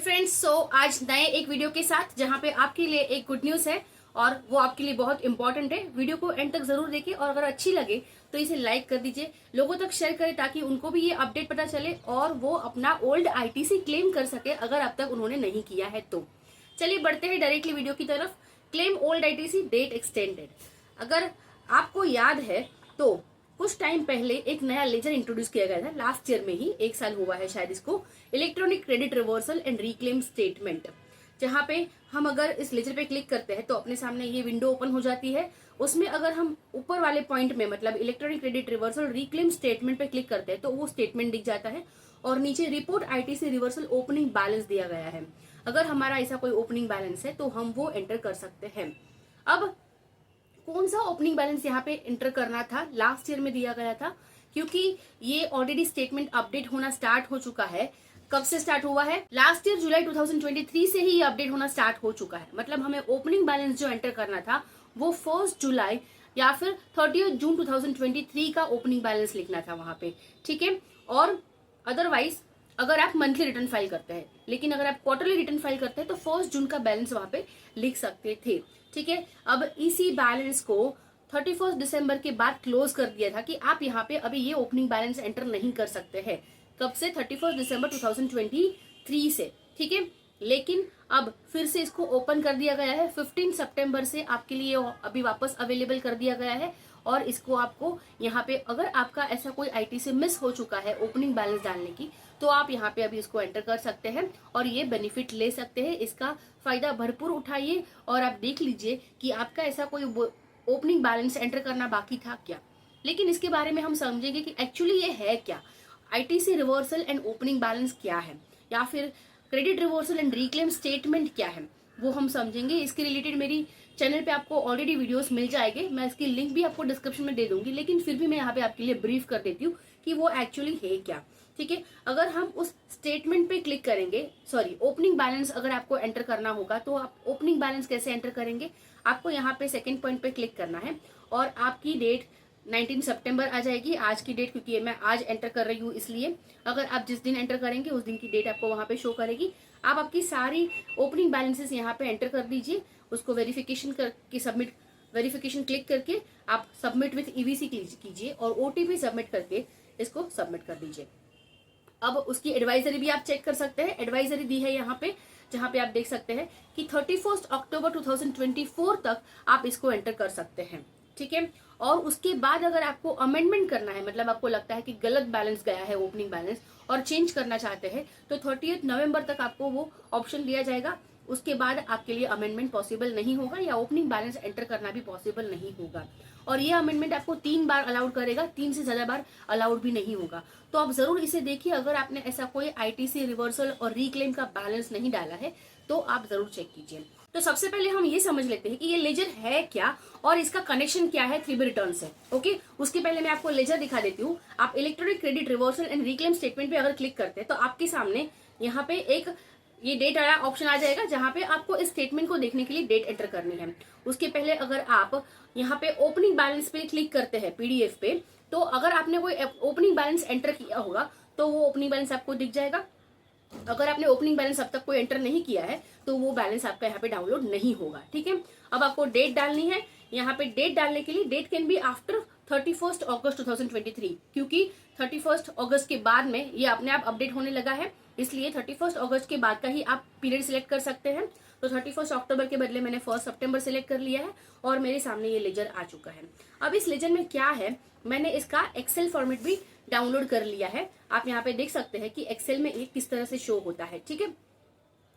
Friends, आज नए एक वीडियो के साथ जहां पे आपके लिए एक गुड न्यूज है और वो आपके लिए बहुत इंपॉर्टेंट है। वीडियो को एंड तक जरूर देखिए और अगर अच्छी लगे तो इसे लाइक कर दीजिए, लोगों तक शेयर करें ताकि उनको भी ये अपडेट पता चले और वो अपना ओल्ड आईटीसी क्लेम कर सके अगर अब तक उन्होंने नहीं किया है तो। चलिए बढ़ते हैं डायरेक्टली वीडियो की तरफ। Claim old ITC date extended. अगर आपको याद है तो कुछ टाइम पहले एक नया लेजर इंट्रोड्यूस किया गया था, लास्ट ईयर में ही, 1 साल हुआ है शायद इसको, electronic credit reversal and reclaim statement. जहां पे हम अगर इस लेजर पे क्लिक करते हैं तो अपने सामने ये विंडो ओपन हो जाती है। उसमें अगर हम ऊपर वाले पॉइंट में मतलब electronic credit reversal reclaim statement पे क्लिक करते हैं तो वो स्टेटमेंट दिख जाता है और नीचे report ITC reversal opening balance दिया गया है। अगर हमारा ऐसा कोई ओपनिंग बैलेंस है तो हम वो एंटर कर सकते हैं। अब कौन सा ओपनिंग बैलेंस यहाँ पे एंटर करना था, लास्ट ईयर में दिया गया था, क्योंकि ये ऑलरेडी स्टेटमेंट अपडेट होना स्टार्ट हो चुका है। कब से स्टार्ट हुआ है? लास्ट ईयर जुलाई 2023 से ही ये अपडेट होना स्टार्ट हो चुका है। मतलब हमें ओपनिंग बैलेंस जो एंटर करना था वो 1 जुलाई या फिर 30 जून 2023 का ओपनिंग बैलेंस लिखना था वहां पे, ठीक है। और अदरवाइज अगर आप मंथली रिटर्न फाइल करते हैं, लेकिन अगर आप क्वार्टरली रिटर्न फाइल करते हैं तो 1 जून का बैलेंस वहां पे लिख सकते थे, ठीक है। अब इसी बैलेंस को 31 दिसंबर के बाद क्लोज कर दिया था कि आप यहाँ पे अभी ये ओपनिंग बैलेंस एंटर नहीं कर सकते हैं। कब से? 31 दिसंबर 2023 से, ठीक है। लेकिन अब फिर से इसको ओपन कर दिया गया है। 15 सितंबर से आपके लिए अभी वापस अवेलेबल कर दिया गया है और इसको आपको यहाँ पे अगर आपका ऐसा कोई आईटी से मिस हो चुका है ओपनिंग बैलेंस डालने की तो आप यहाँ पे अभी इसको एंटर कर सकते हैं और ये बेनिफिट ले सकते हैं। इसका फायदा भरपूर उठाइए और आप देख लीजिए कि आपका ऐसा कोई ओपनिंग बैलेंस एंटर करना बाकी था क्या। लेकिन इसके बारे में हम समझेंगे कि एक्चुअली ये है क्या, ITC reversal and opening balance क्या है या फिर credit reversal and reclaim statement क्या है, वो हम समझेंगे। इसके रिलेटेड मेरी चैनल पे आपको ऑलरेडी वीडियोस मिल जाएंगे, मैं इसकी लिंक भी आपको डिस्क्रिप्शन में दे दूंगी, लेकिन फिर भी मैं यहाँ पे आपके लिए ब्रीफ कर देती हूँ कि वो एक्चुअली है क्या, ठीक है। अगर हम उस स्टेटमेंट पे क्लिक करेंगे, सॉरी ओपनिंग बैलेंस अगर आपको एंटर करना होगा तो आप ओपनिंग बैलेंस कैसे एंटर करेंगे? आपको यहाँ पे सेकेंड पॉइंट पे क्लिक करना है और आपकी डेट 19 सितंबर आ जाएगी, आज की डेट, क्योंकि मैं आज एंटर कर रही हूँ इसलिए। अगर आप जिस दिन एंटर करेंगे उस दिन की डेट आपको वहां पे शो करेगी। आप आपकी सारी ओपनिंग बैलेंसेस यहाँ पे एंटर कर दीजिए, उसको वेरिफिकेशन करके सबमिट, वेरिफिकेशन क्लिक करके आप सबमिट विथ ईवीसी कीजिए और ओटीपी सबमिट करके इसको सबमिट कर दीजिए। अब उसकी एडवाइजरी भी आप चेक कर सकते हैं। एडवाइजरी दी है यहाँ पे, जहां पे आप देख सकते हैं कि 31 अक्टूबर 2024 तक आप इसको एंटर कर सकते हैं, ठीक है। और उसके बाद अगर आपको अमेंडमेंट करना है, मतलब आपको लगता है कि गलत बैलेंस गया है ओपनिंग बैलेंस और चेंज करना चाहते हैं, तो 30 नवंबर तक आपको वो ऑप्शन दिया जाएगा। उसके बाद आपके लिए अमेंडमेंट पॉसिबल नहीं होगा या ओपनिंग बैलेंस एंटर करना भी पॉसिबल नहीं होगा। और ये अमेंडमेंट आपको 3 बार अलाउड करेगा, 3 से ज्यादा बार अलाउड भी नहीं होगा। तो आप जरूर इसे देखिए। अगर आपने ऐसा कोई आईटीसी रिवर्सल और रिक्लेम का बैलेंस नहीं डाला है तो आप जरूर चेक कीजिए। तो सबसे पहले हम ये समझ लेते हैं कि ये लेजर है क्या और इसका कनेक्शन क्या है 3B रिटर्न से, ओके। उसके पहले मैं आपको लेजर दिखा देती हूँ। आप electronic credit reversal and reclaim statement पे अगर क्लिक करते हैं तो आपके सामने यहाँ पे एक ये डेट वाला ऑप्शन आ जाएगा, जहां पे आपको इस स्टेटमेंट को देखने के लिए डेट एंटर करनी है। उसके पहले अगर आप यहाँ पे ओपनिंग बैलेंस पे क्लिक करते हैं पीडीएफ पे, तो अगर आपने कोई ओपनिंग बैलेंस एंटर किया होगा तो वो ओपनिंग बैलेंस आपको दिख जाएगा। अगर आपने ओपनिंग बैलेंस अब तक कोई एंटर नहीं किया है तो वो बैलेंस आपका यहाँ पे डाउनलोड नहीं होगा, ठीक है। अब आपको डेट डालनी है। यहाँ पे डेट डालने के लिए डेट कैन बी आफ्टर 31 अगस्त 2023, क्योंकि 31 अगस्त के बाद में ये अपने आप अपडेट होने लगा है, इसलिए 31 अगस्त के बाद का ही आप पीरियड सिलेक्ट कर सकते हैं। तो 31 अक्टूबर के बदले मैंने 1 सितंबर सिलेक्ट कर लिया है और मेरे सामने ये लेजर आ चुका है। अब इस लेजर में क्या है, मैंने इसका एक्सेल फॉर्मेट भी डाउनलोड कर लिया है। आप यहाँ पे देख सकते हैं कि एक्सेल में ये किस तरह से शो होता है, ठीक है।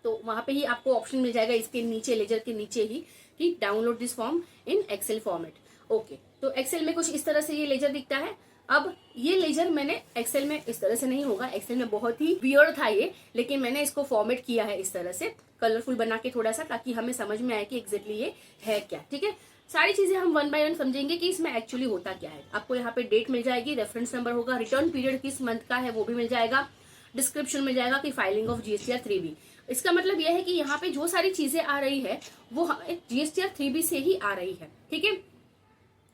तो वहां पे ही आपको ऑप्शन मिल जाएगा इसके नीचे, लेजर के नीचे ही, कि download this form in Excel format, okay. तो एक्सेल में कुछ इस तरह से ये लेजर दिखता है। अब ये लेजर मैंने एक्सेल में इस तरह से नहीं होगा, एक्सेल में बहुत ही वियर्ड था ये, लेकिन मैंने इसको फॉर्मेट किया है इस तरह से, कलरफुल बना के थोड़ा सा, ताकि हमें समझ में आए कि एग्जैक्टली ये है क्या, ठीक है। सारी चीजें हम 1 बाय 1 समझेंगे कि इसमें एक्चुअली होता क्या है। आपको यहाँ पे डेट मिल जाएगी, रेफरेंस नंबर होगा, रिटर्न पीरियड किस मंथ का है वो भी मिल जाएगा, डिस्क्रिप्शन मिल जाएगा कि फाइलिंग ऑफ जीएसटीआर 3B। इसका मतलब यह है कि यहाँ पे जो सारी चीजें आ रही है वो जीएसटीआर 3B से ही आ रही है, ठीक है।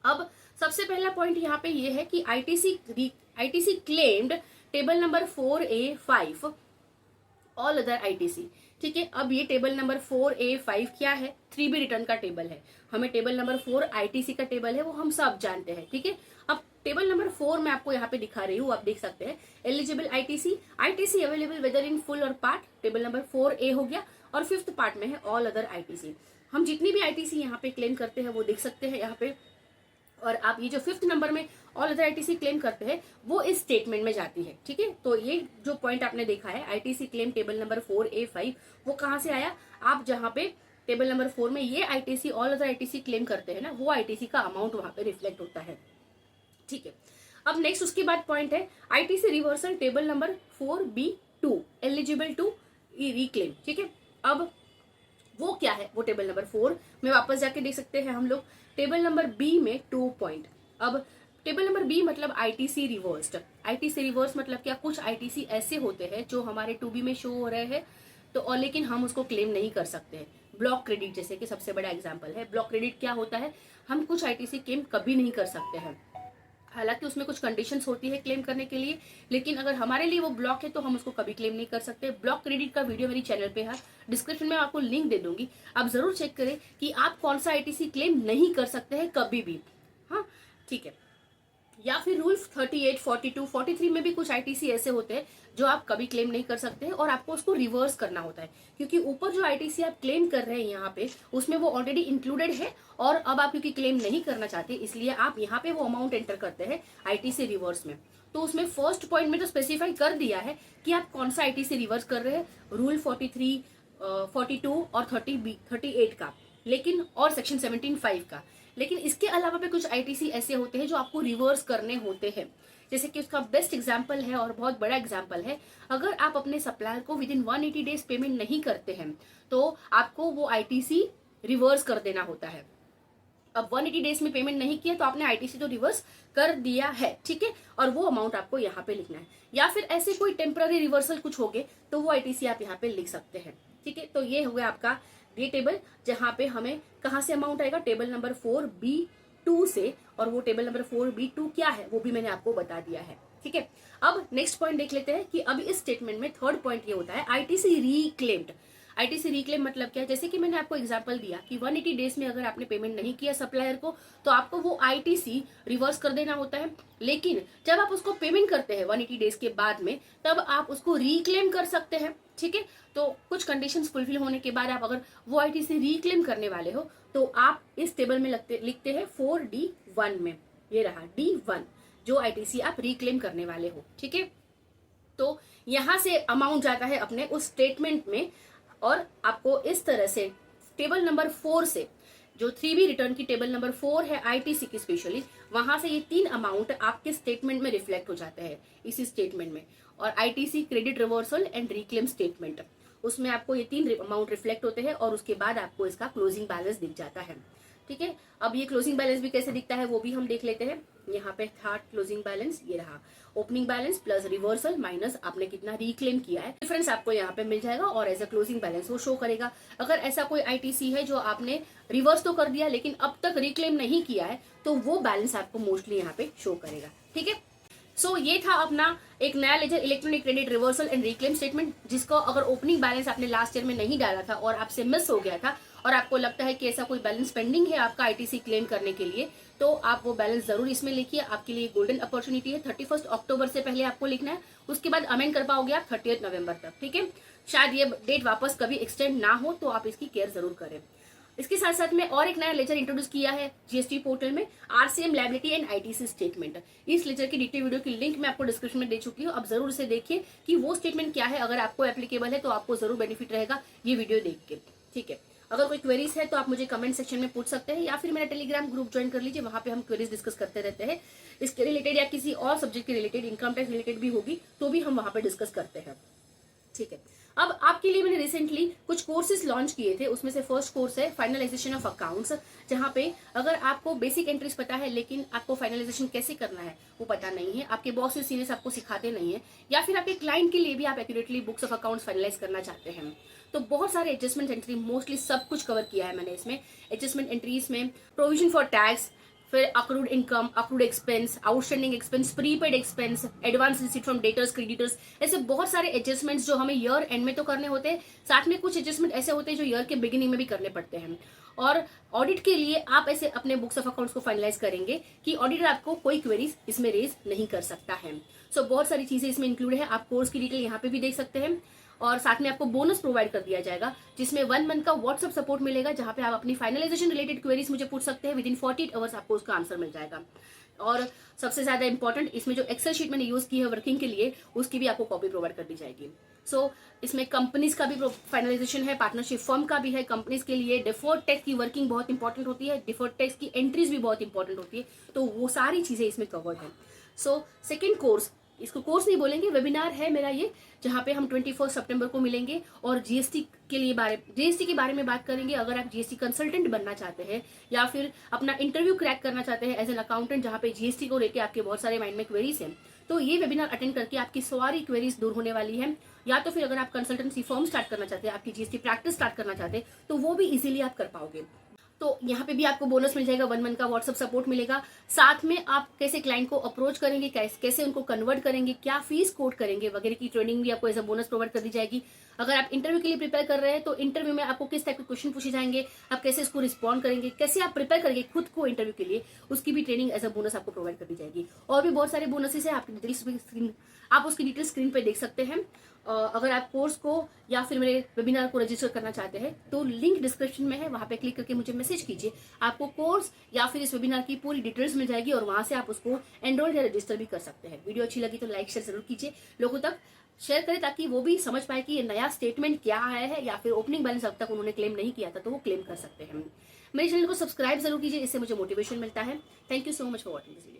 अब सबसे पहला पॉइंट यहाँ पे ये है कि ITC claimed table number 4A5 all other ITC. ठीक है, अब ये टेबल नंबर 4A5 क्या है? 3B रिटर्न का टेबल है। हमें टेबल नंबर 4 आईटीसी का टेबल है, वो हम सब जानते हैं। ठीक है, अब टेबल नंबर 4 मैं आपको यहाँ पे दिखा रही हूँ, आप देख सकते हैं। Eligible ITC, ITC available whether in full और पार्ट, टेबल नंबर 4A हो गया। और 5th पार्ट में है ऑल अदर आईटीसी। हम जितनी भी आईटीसी यहाँ पे क्लेम करते हैं वो देख सकते हैं यहाँ पे। और आप ये जो 5th नंबर में ऑल अदर आईटीसी क्लेम करते हैं वो इस स्टेटमेंट में जाती है। ठीक है, तो ये जो पॉइंट आपने देखा है ITC claim table number 4A5, वो कहाँ से आया? आप जहाँ पे टेबल नंबर 4 में ये ITC all other ITC claim करते हैं ना, वो आईटीसी का अमाउंट वहां पे रिफ्लेक्ट होता है। ठीक है, अब नेक्स्ट उसके बाद पॉइंट है ITC reversal table number 4B2 eligible to reclaim. ठीक है, अब वो क्या है? वो टेबल नंबर 4 में वापस जाके देख सकते हैं हम लोग। टेबल नंबर बी में 2 पॉइंट। अब टेबल नंबर बी मतलब आईटीसी रिवर्स्ड। आईटीसी रिवर्स मतलब क्या? कुछ आईटीसी ऐसे होते हैं जो हमारे 2B में शो हो रहे हैं तो, और लेकिन हम उसको क्लेम नहीं कर सकते हैं। ब्लॉक क्रेडिट जैसे कि सबसे बड़ा एग्जांपल है। ब्लॉक क्रेडिट क्या होता है? हम कुछ आईटीसी क्लेम कभी नहीं कर सकते हैं, हालांकि उसमें कुछ कंडीशंस होती है क्लेम करने के लिए, लेकिन अगर हमारे लिए वो ब्लॉक है तो हम उसको कभी क्लेम नहीं कर सकते। ब्लॉक क्रेडिट का वीडियो मेरी चैनल पे है, डिस्क्रिप्शन में आपको लिंक दे दूंगी, आप जरूर चेक करें कि आप कौन सा आईटीसी क्लेम नहीं कर सकते हैं कभी भी। हाँ, ठीक है। या फिर रूल 38, 42, 43 में भी कुछ आईटीसी ऐसे होते हैं जो आप कभी क्लेम नहीं कर सकते हैं और आपको उसको रिवर्स करना होता है, क्योंकि ऊपर जो आईटीसी आप क्लेम कर रहे हैं यहाँ पे उसमें वो ऑलरेडी इंक्लूडेड है, और अब आप क्योंकि क्लेम नहीं करना चाहते इसलिए आप यहाँ पे वो अमाउंट एंटर करते हैं आईटीसी रिवर्स में। तो उसमें फर्स्ट पॉइंट में तो स्पेसिफाई कर दिया है कि आप कौन सा आईटीसी रिवर्स कर रहे हैं, रूल 43, 42 और 38 का, लेकिन और सेक्शन 17(5) का। लेकिन इसके अलावा भी कुछ आईटीसी ऐसे होते हैं जो आपको रिवर्स करने होते हैं। जैसे कि उसका बेस्ट एग्जांपल है और बहुत बड़ा एग्जांपल है, अगर आप अपने सप्लायर को विद इन 180 डेज पेमेंट नहीं करते हैं तो आपको वो आईटीसी रिवर्स कर देना होता है। अब 180 डेज में पेमेंट नहीं किया तो आपने आईटीसी तो रिवर्स कर दिया है। ठीक है, और वो अमाउंट आपको यहाँ पे लिखना है। या फिर ऐसे कोई टेम्पररी रिवर्सल कुछ हो गए तो वो आईटीसी आप यहाँ पे लिख सकते हैं। ठीक है, तो ये हो गया आपका ये टेबल, जहां पे हमें कहां से अमाउंट आएगा? टेबल नंबर 4B2 से, और वो टेबल नंबर 4B2 क्या है वो भी मैंने आपको बता दिया है। ठीक है, अब नेक्स्ट पॉइंट देख लेते हैं कि अब इस स्टेटमेंट में थर्ड पॉइंट ये होता है आईटीसी रीक्लेम्ड। आईटीसी रिक्लेम मतलब क्या है? जैसे कि मैंने आपको एग्जांपल दिया कि 180 डेज में अगर आपने पेमेंट नहीं किया सप्लायर को तो आपको वो आईटीसी रिवर्स कर देना होता है, लेकिन जब आप उसको पेमेंट करते हैं 180 डेज के बाद में तब आप उसको रिक्लेम कर सकते हैं। ठीक है, तो कुछ कंडीशंस फुलफिल होने के बाद आप अगर वो आईटीसी रिक्लेम करने वाले हो तो आप इस टेबल में लिखते हैं 4D1 में, ये रहा D1 जो आईटीसी आप रिक्लेम करने वाले हो। ठीक है, तो यहां से अमाउंट जाता है अपने उस स्टेटमेंट में, और आपको इस तरह से टेबल नंबर 4 से जो 3B रिटर्न की टेबल नंबर 4 है आईटीसी की स्पेशली, वहां से ये 3 अमाउंट आपके स्टेटमेंट में रिफ्लेक्ट हो जाते हैं इसी स्टेटमेंट में। और ITC credit reversal and reclaim statement, उसमें आपको ये 3 अमाउंट रिफ्लेक्ट होते हैं और उसके बाद आपको इसका क्लोजिंग बैलेंस दिख जाता है। ठीक है, अब ये क्लोजिंग बैलेंस भी कैसे दिखता है वो भी हम देख लेते हैं। यहाँ पे था क्लोजिंग बैलेंस, ये रहा opening balance plus reversal minus आपने कितना रिक्लेम किया है, डिफरेंस आपको यहाँ पे मिल जाएगा और एज अ क्लोजिंग बैलेंस वो शो करेगा। अगर ऐसा कोई आईटीसी है जो आपने रिवर्स तो कर दिया लेकिन अब तक रिक्लेम नहीं किया है तो वो बैलेंस आपको मोस्टली यहाँ पे शो करेगा। ठीक है, सो ये था अपना एक नया ledger electronic credit reversal and reclaim statement, जिसको अगर ओपनिंग बैलेंस आपने लास्ट ईयर में नहीं डाला था और आपसे मिस हो गया था और आपको लगता है कि ऐसा कोई बैलेंस पेंडिंग है आपका आईटीसी क्लेम करने के लिए, तो आप वो बैलेंस जरूर इसमें लिखिए। आपके लिए गोल्डन अपॉर्चुनिटी है, 31 अक्टूबर से पहले आपको लिखना है, उसके बाद अमेंड कर पाओगे आप 30 नवंबर तक। ठीक है, शायद ये डेट वापस कभी एक्सटेंड ना हो तो आप इसकी केयर जरूर करें। इसके साथ साथ में और एक नया लेजर इंट्रोड्यूस किया है जीएसटी पोर्टल में, RCM liability and ITC statement. इस लेजर की डिटेल वीडियो की लिंक मैं आपको डिस्क्रिप्शन में दे चुकी हूँ, अब जरूर से देखिए कि वो स्टेटमेंट क्या है। अगर आपको एप्लीकेबल है तो आपको जरूर बेनिफिट रहेगा ये वीडियो देख के। ठीक है, अगर कोई क्वेरीज है तो आप मुझे कमेंट सेक्शन में पूछ सकते हैं या फिर मेरा टेलीग्राम ग्रुप ज्वाइन कर लीजिए, वहां पे हम क्वेरीज डिस्कस करते रहते हैं। इसके रिलेटेड या किसी और सब्जेक्ट के रिलेटेड, इनकम टैक्स रिलेटेड भी होगी तो भी हम वहां पे डिस्कस करते हैं। ठीक है, अब आपके लिए मैंने रिसेंटली कुछ कोर्सेज लॉन्च किए थे, उसमें से फर्स्ट कोर्स है फाइनलाइजेशन ऑफ अकाउंट्स, जहां पे अगर आपको बेसिक एंट्रीज पता है लेकिन आपको फाइनलाइजेशन कैसे करना है वो पता नहीं है, आपके बॉस या सीनियर्स आपको सिखाते नहीं है, या फिर आपके क्लाइंट के लिए भी आप accurately books of accounts finalize करना चाहते हैं, तो बहुत सारे एडजस्टमेंट एंट्री मोस्टली सब कुछ कवर किया है मैंने इसमें। एडजस्टमेंट एंट्रीज में प्रोविजन फॉर टैक्स, फिर accrued income, accrued expense, outstanding expense, prepaid expense, advance receipt from debtors, creditors, ऐसे बहुत सारे एडजस्टमेंट्स जो हमें ईयर एंड में तो करने होते हैं, साथ में कुछ एडजस्टमेंट ऐसे होते हैं जो ईयर के बिगिनिंग में भी करने पड़ते हैं। और ऑडिट के लिए आप ऐसे अपने बुक्स ऑफ अकाउंट्स को फाइनलाइज करेंगे कि ऑडिटर आपको कोई क्वेरीज इसमें रेज नहीं कर सकता है। सो बहुत सारी चीजें इसमें इंक्लूड है। आप कोर्स की डिटेल यहाँ पे भी देख सकते हैं और साथ में आपको बोनस प्रोवाइड कर दिया जाएगा जिसमें 1 मंथ का व्हाट्सएप सपोर्ट मिलेगा, जहां पे आप अपनी फाइनलाइजेशन रिलेटेड क्वेरीज मुझे पूछ सकते हैं। विद इन 48 आवर्स आपको उसका आंसर मिल जाएगा। और सबसे ज्यादा इंपॉर्टेंट, इसमें जो एक्सेल शीट मैंने यूज की है वर्किंग के लिए, उसकी भी आपको कॉपी प्रोवाइड कर दी जाएगी। सो इसमें कंपनीज का भी फाइनलाइजेशन है, पार्टनरशिप फर्म का भी है। कंपनीज के लिए डिफर्ड टैक्स की वर्किंग बहुत इंपॉर्टेंट होती है, डिफर्ड टैक्स की एंट्रीज भी बहुत इंपॉर्टेंट होती है, तो वो सारी चीजें इसमें कवर्ड है। सो सेकेंड कोर्स, इसको कोर्स नहीं बोलेंगे, वेबिनार है मेरा ये, जहां पे हम 24 सितंबर को मिलेंगे और जीएसटी के बारे में बात करेंगे। अगर आप जीएसटी कंसल्टेंट बनना चाहते हैं या फिर अपना इंटरव्यू क्रैक करना चाहते हैं एज एन अकाउंटेंट, जहां पे जीएसटी को लेकर आपके बहुत सारे माइंड में क्वेरीज हैं, तो ये वेबिनार अटेंड करके आपकी सारी क्वेरीज दूर होने वाली है। या तो फिर अगर आप कंसल्टेंसी फर्म स्टार्ट करना चाहते हैं, आपकी जीएसटी प्रैक्टिस स्टार्ट करना चाहते हैं, तो वो भी इजीली आप कर पाओगे। तो यहाँ पे भी आपको बोनस मिल जाएगा, 1 मंथ का व्हाट्सएप सपोर्ट मिलेगा। साथ में आप कैसे क्लाइंट को अप्रोच करेंगे, कैसे उनको कन्वर्ट करेंगे, क्या फीस कोट करेंगे वगैरह की ट्रेनिंग भी आपको एज अ बोनस प्रोवाइड कर दी जाएगी। अगर आप इंटरव्यू के लिए प्रिपेयर कर रहे हैं तो इंटरव्यू में आपको किस टाइप के क्वेश्चन पूछे जाएंगे, आप कैसे इसको रिस्पॉन्ड करेंगे, कैसे आप प्रिपेयर करेंगे खुद को इंटरव्यू के लिए, उसकी भी ट्रेनिंग एज अ बोनस आपको प्रोवाइड कर दी जाएगी। और भी बहुत सारे बोनसेस है, आपकी डिटेल्स आप उसकी डिटेल स्क्रीन पे देख सकते हैं। अगर आप कोर्स को या फिर मेरे वेबिनार को रजिस्टर करना चाहते हैं तो लिंक डिस्क्रिप्शन में है, वहां पे क्लिक करके मुझे मैसेज कीजिए। आपको कोर्स या फिर इस वेबिनार की पूरी डिटेल्स मिल जाएगी और वहां से आप उसको एनरोल या रजिस्टर भी कर सकते हैं। वीडियो अच्छी लगी तो लाइक शेयर जरूर कीजिए, लोगों तक शेयर करें ताकि वो भी समझ पाए कि ये नया स्टेटमेंट क्या आया है या फिर ओपनिंग बैलेंस अब तक उन्होंने क्लेम नहीं किया था तो वो क्लेम कर सकते हैं। मेरे चैनल को सब्सक्राइब जरूर कीजिए, इससे मुझे मोटिवेशन मिलता है। Thank you so much for watching this video.